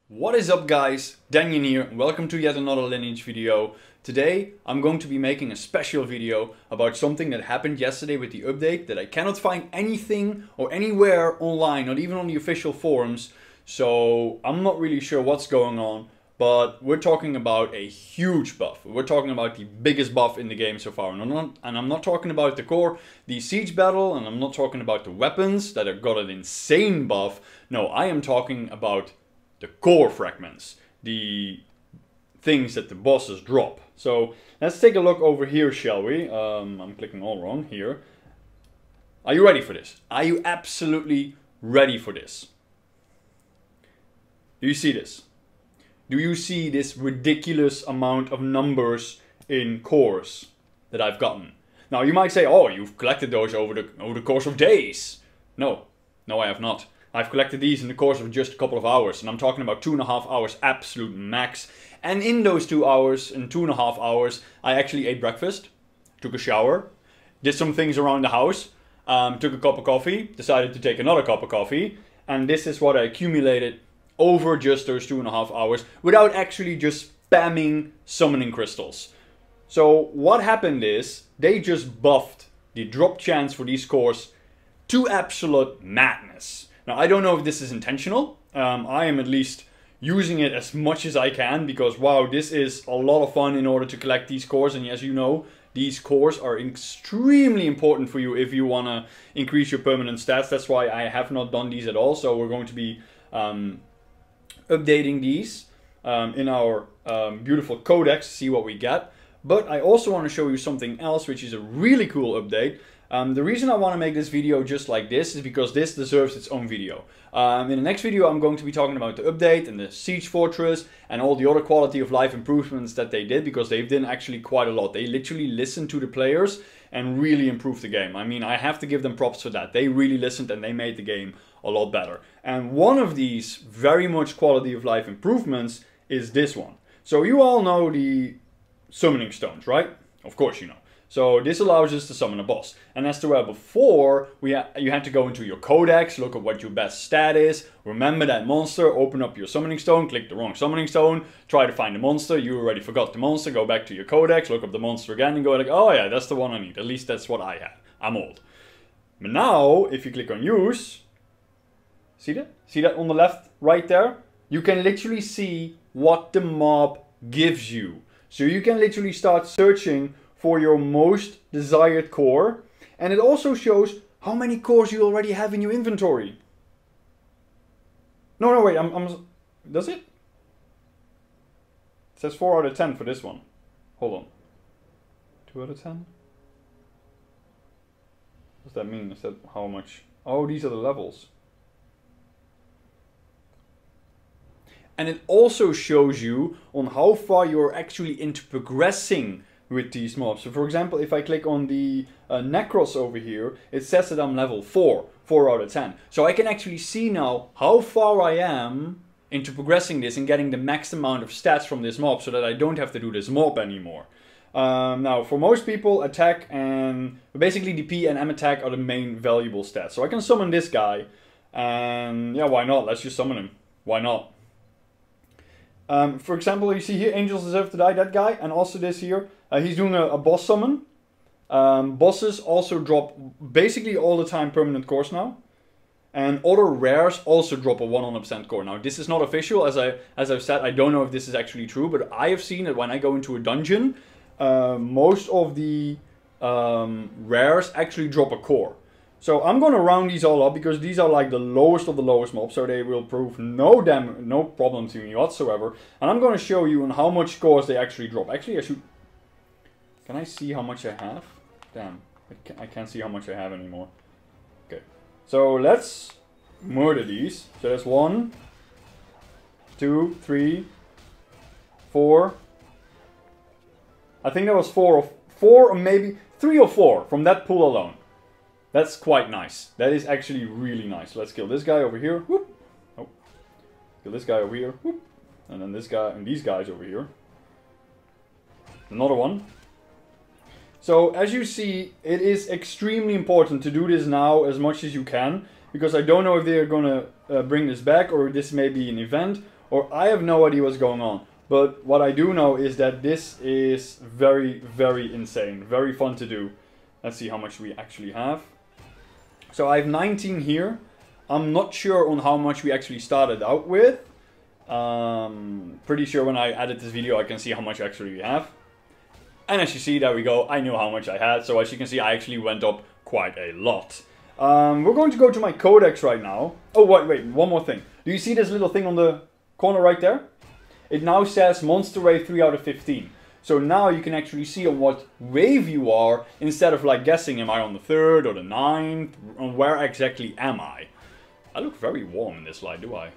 What is up guys, Daniel here and welcome to yet another Lineage video. Today I'm going to be making a special video about something that happened yesterday with the update that I cannot find anything or anywhere online, not even on the official forums. So I'm not really sure what's going on, but we're talking about a huge buff. We're talking about the biggest buff in the game so far. And I'm not talking about the core, the siege battle, and I'm not talking about the weapons that have got an insane buff. No, I am talking about the core fragments, the things that the bosses drop. So let's take a look over here, shall we? I'm clicking all wrong here. Are you ready for this? Are you absolutely ready for this? Do you see this? Do you see this ridiculous amount of numbers in cores that I've gotten? Now you might say, oh, you've collected those over the course of days. No, I have not. I've collected these in the course of just a couple of hours, and I'm talking about 2.5 hours absolute max. And in those 2 hours, in 2.5 hours, I actually ate breakfast, took a shower, did some things around the house, took a cup of coffee, decided to take another cup of coffee, and this is what I accumulated over just those 2.5 hours without actually just spamming summoning crystals. So what happened is they just buffed the drop chance for these cores to absolute madness. Now, I don't know if this is intentional. I am at least using it as much as I can because, wow, this is a lot of fun in order to collect these cores. And as you know, these cores are extremely important for you if you want to increase your permanent stats. That's why I have not done these at all. So we're going to be updating these in our beautiful Codex to see what we get. But I also want to show you something else, which is a really cool update. The reason I want to make this video just like this is because this deserves its own video. In the next video I'm going to be talking about the update and the siege fortress and all the other quality of life improvements that they did, because they've done actually quite a lot. They literally listened to the players and really improved the game. I mean, I have to give them props for that. They really listened and they made the game a lot better. And one of these very much quality of life improvements is this one. So you all know the summoning stones, right? Of course you know. So this allows us to summon a boss. And as to where before, you had to go into your Codex, look at what your best stat is, remember that monster, open up your summoning stone, click the wrong summoning stone, try to find the monster, you already forgot the monster, go back to your Codex, look up the monster again and go like, oh yeah, that's the one I need. At least that's what I had. I'm old. But now, if you click on use, see that? See that on the left, right there? You can literally see what the mob gives you. So you can literally start searching for your most desired core, and it also shows how many cores you already have in your inventory. No, wait, does it? It says 4 out of 10 for this one. Hold on. 2 out of 10? What does that mean? Is that how much? Oh, these are the levels. And it also shows you on how far you're actually into progressing with these mobs. So for example, if I click on the Necros over here, it says that I'm level 4 out of 10. So I can actually see now how far I am into progressing this and getting the max amount of stats from this mob so that I don't have to do this mob anymore. Now for most people, attack and basically DP and M attack are the main valuable stats. So I can summon this guy and yeah, why not? Let's just summon him. Why not? For example, you see here, Angels Deserve to Die, that guy, and also this here. He's doing a boss summon. Bosses also drop basically all the time permanent cores now. And other rares also drop a 100% core. Now, this is not official, as I've said, I don't know if this is actually true, but I have seen that when I go into a dungeon, most of the rares actually drop a core. So I'm going to round these all up because these are like the lowest of the lowest mobs, so they will prove no problem to me whatsoever. And I'm going to show you on how much cores they actually drop. Actually, I should... Can I see how much I have? Damn, I can't see how much I have anymore. Okay, so let's murder these. So that's 1, 2, 3, 4. I think that was 4 or maybe 3 or 4 from that pool alone. That's quite nice. That is actually really nice. Let's kill this guy over here. Whoop. Oh. Kill this guy over here. Whoop. And then this guy and these guys over here. Another one. So as you see, it is extremely important to do this now as much as you can, because I don't know if they're gonna bring this back, or this may be an event, or I have no idea what's going on. But what I do know is that this is very, very insane. Very fun to do. Let's see how much we actually have. So I have 19 here. I'm not sure on how much we actually started out with. Pretty sure when I edit this video I can see how much actually we have. And as you see, there we go, I knew how much I had. So as you can see, I actually went up quite a lot. We're going to go to my Codex right now. Oh, wait, one more thing. Do you see this little thing on the corner right there? It now says Monster Wave 3 out of 15. So now you can actually see on what wave you are, instead of like guessing, am I on the 3rd or the 9th? On where exactly am I? I look very warm in this light, do I?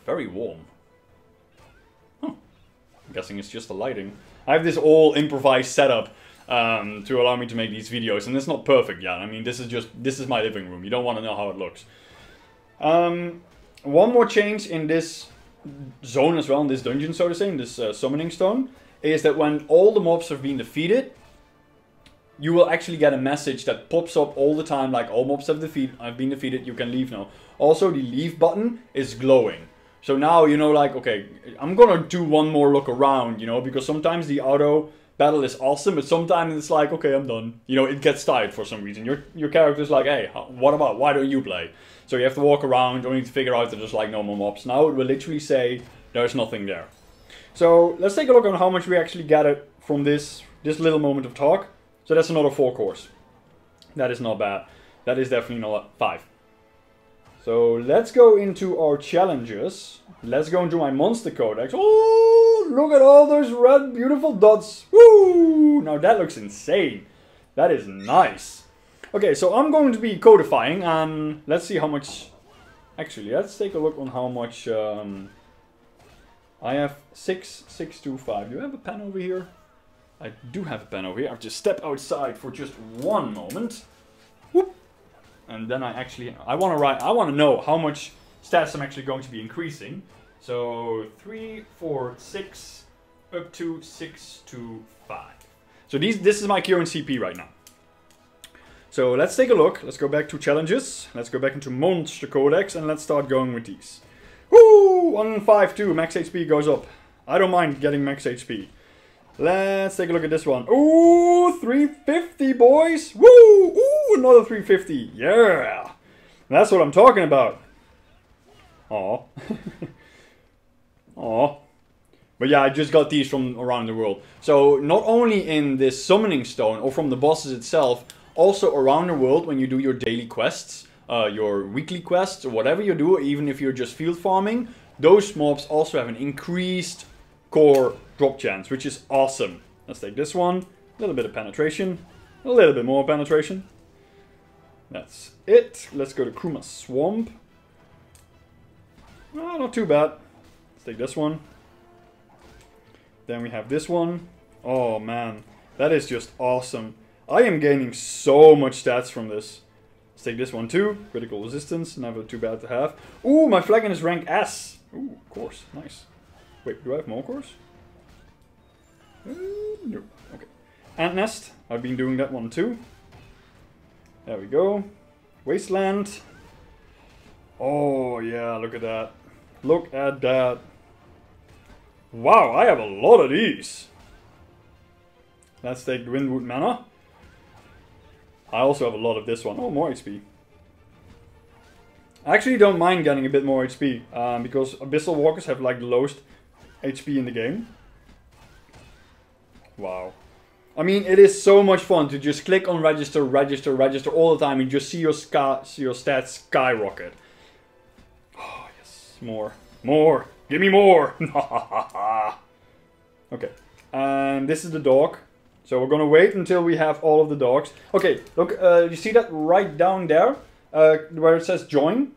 Very warm. Huh. I'm guessing it's just the lighting. I have this all improvised setup to allow me to make these videos, and it's not perfect yet. I mean, this is my living room. You don't want to know how it looks. One more change in this zone as well, in this dungeon, so to say, in this summoning stone, is that when all the mobs have been defeated, you will actually get a message that pops up all the time, like all mobs have been defeated, you can leave now. Also, the leave button is glowing. So now, you know, like, okay, I'm gonna do one more look around, you know, because sometimes the auto battle is awesome, but sometimes it's like, okay, I'm done. You know, it gets tired for some reason. Your character's like, hey, why don't you play? So you have to walk around, only to figure out that there's like no more mobs. Now it will literally say, there's nothing there. So let's take a look on how much we actually gathered from this little moment of talk. So that's another 4 cores. That is not bad. That is definitely not 5. So let's go into our challenges. Let's go into my monster codex. Oh, look at all those red beautiful dots. Woo! Now that looks insane. That is nice. Okay, so I'm going to be codifying, and let's see how much... Actually, let's take a look on how much... I have 6,625. Do I have a pen over here? I do have a pen over here. I've just stepped outside for just one moment. Whoop. And then I want to know how much stats I'm actually going to be increasing. So 3, 4, 6, up to 6 to 5. So this is my current CP right now. So let's take a look. Let's go back to challenges. Let's go back into Monster Codex and let's start going with these. Woo! 152, max HP goes up. I don't mind getting max HP. Let's take a look at this one. Ooh, 350, boys. Woo! Ooh, another 350. Yeah! That's what I'm talking about. Aw. Aw. But yeah, I just got these from around the world. So, not only in this summoning stone, or from the bosses itself, also around the world when you do your daily quests, your weekly quests, or whatever you do, even if you're just field farming, those mobs also have an increased core drop chance, which is awesome. Let's take this one. A little bit of penetration. A little bit more penetration. That's it. Let's go to Kuma Swamp. Oh, not too bad. Let's take this one. Then we have this one. Oh man, that is just awesome. I am gaining so much stats from this. Let's take this one too. Critical resistance, never too bad to have. Ooh, my flagon is rank S. Ooh, course, nice. Wait, do I have more cores? No. Okay. Ant Nest. I've been doing that one too. There we go. Wasteland. Oh yeah, look at that. Look at that. Wow, I have a lot of these. Let's take Windwood Manor. I also have a lot of this one. Oh, more HP. I actually don't mind getting a bit more HP. Because Abyssal Walkers have like the lowest HP in the game. Wow. I mean, it is so much fun to just click on register, register, register all the time and just see your stats skyrocket. Oh, yes. More. More. Give me more. Okay. And this is the dog. So we're gonna wait until we have all of the dogs. Okay, look, you see that right down there? Where it says join?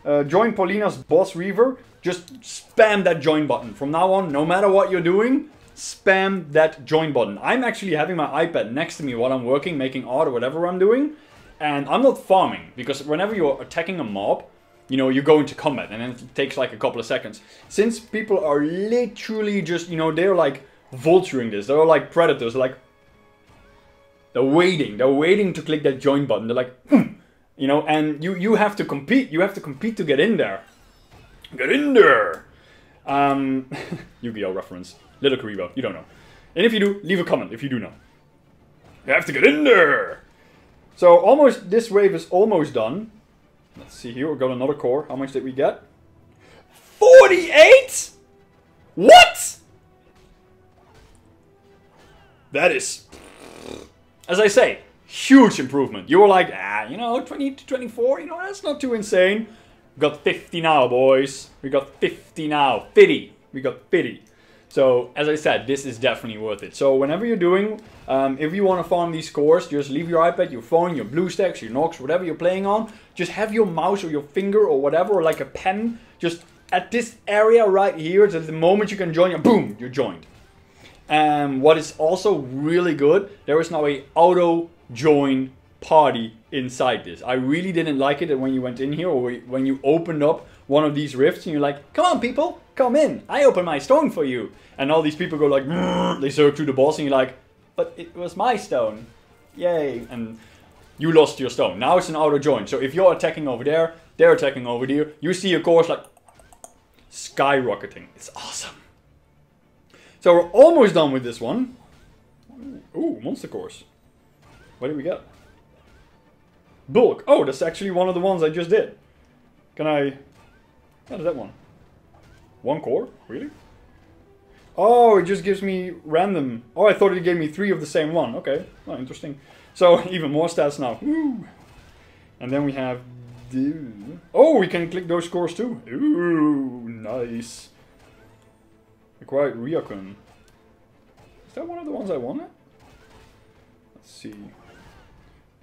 Join Paulina's Boss Reaver. Just spam that join button. From now on, no matter what you're doing, spam that join button. I'm actually having my iPad next to me while I'm working, making art or whatever I'm doing. And I'm not farming, because whenever you're attacking a mob, you know, you go into combat and then it takes like a couple of seconds. Since people are literally just, you know, they're like vulturing this. They're like predators, like... They're waiting to click that join button. They're like, you know, and you have to compete. You have to compete to get in there. Get in there! Yu-Gi-Oh reference. Little Karibo, you don't know. And if you do, leave a comment if you do know. You have to get in there! So almost, this wave is almost done. Let's see here, we got another core. How much did we get? 48?! What?! That is, as I say, huge improvement. You were like, you know, 20 to 24, you know, that's not too insane. We got 50 now, boys. We got 50 now. 50. We got 50. So, as I said, this is definitely worth it. So, whenever you're doing, if you want to farm these cores, just leave your iPad, your phone, your BlueStacks, your Nox, whatever you're playing on. Just have your mouse or your finger or whatever, or like a pen, just at this area right here. So the moment you can join, boom, you're joined. What is also really good, there is now a auto join party inside this. I really didn't like it when you went in here or when you opened up one of these rifts and you're like, come on people, come in, I open my stone for you. And all these people go like, they surge through the boss and you're like, but it was my stone, yay. And you lost your stone. Now it's an auto join. So if you're attacking over there, they're attacking over there, you see your cores like skyrocketing. It's awesome. So we're almost done with this one. Ooh, monster cores. What did we get? Bulk. Oh, that's actually one of the ones I just did. Can I... What is that one? One core? Really? Oh, it just gives me random... Oh, I thought it gave me 3 of the same one. Okay. Oh, interesting. So, even more stats now. Woo! And then we have... Oh, we can click those cores too. Ooh, nice. Acquired Ryakun. Is that one of the ones I wanted? Let's see.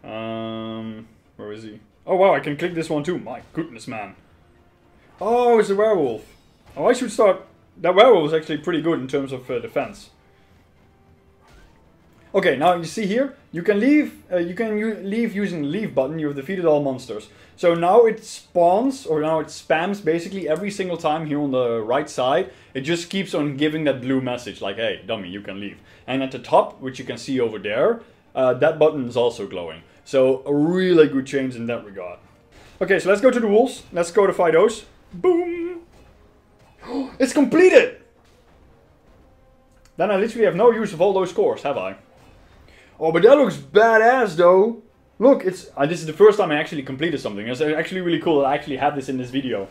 Where is he? Oh wow, I can click this one too. My goodness, man. Oh, it's a werewolf. Oh, I should start... That werewolf is actually pretty good in terms of defense. Okay, now you see here, you can leave. Leave using the leave button. You've defeated all monsters. So now it spawns, or now it spams basically every single time here on the right side. It just keeps on giving that blue message like, hey, dummy, you can leave. And at the top, which you can see over there, that button is also glowing. So a really good change in that regard. Okay, so let's go to the wolves. Let's go to fight those. Boom! It's completed! Then I literally have no use of all those cores, have I? Oh, but that looks badass though. Look, it's this is the first time I actually completed something. It's actually really cool that I actually had this in this video.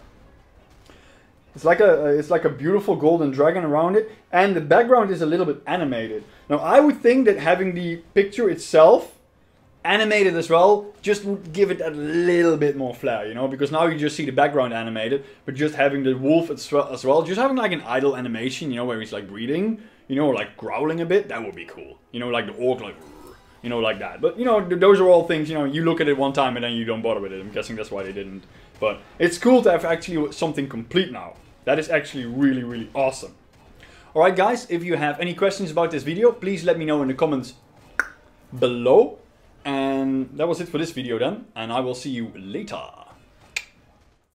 It's like a beautiful golden dragon around it, and the background is a little bit animated. Now I would think that having the picture itself animated as well just would give it a little bit more flair, you know, because now you just see the background animated, but just having the wolf as well, just having like an idle animation, you know, where he's like breathing, you know, or like growling a bit, that would be cool. You know, like the orc, like, you know, like that. But, you know, those are all things, you know, you look at it one time and then you don't bother with it. I'm guessing that's why they didn't. But it's cool to have actually something complete now. That is actually really, really awesome. Alright guys, if you have any questions about this video, please let me know in the comments below. And that was it for this video then, and I will see you later.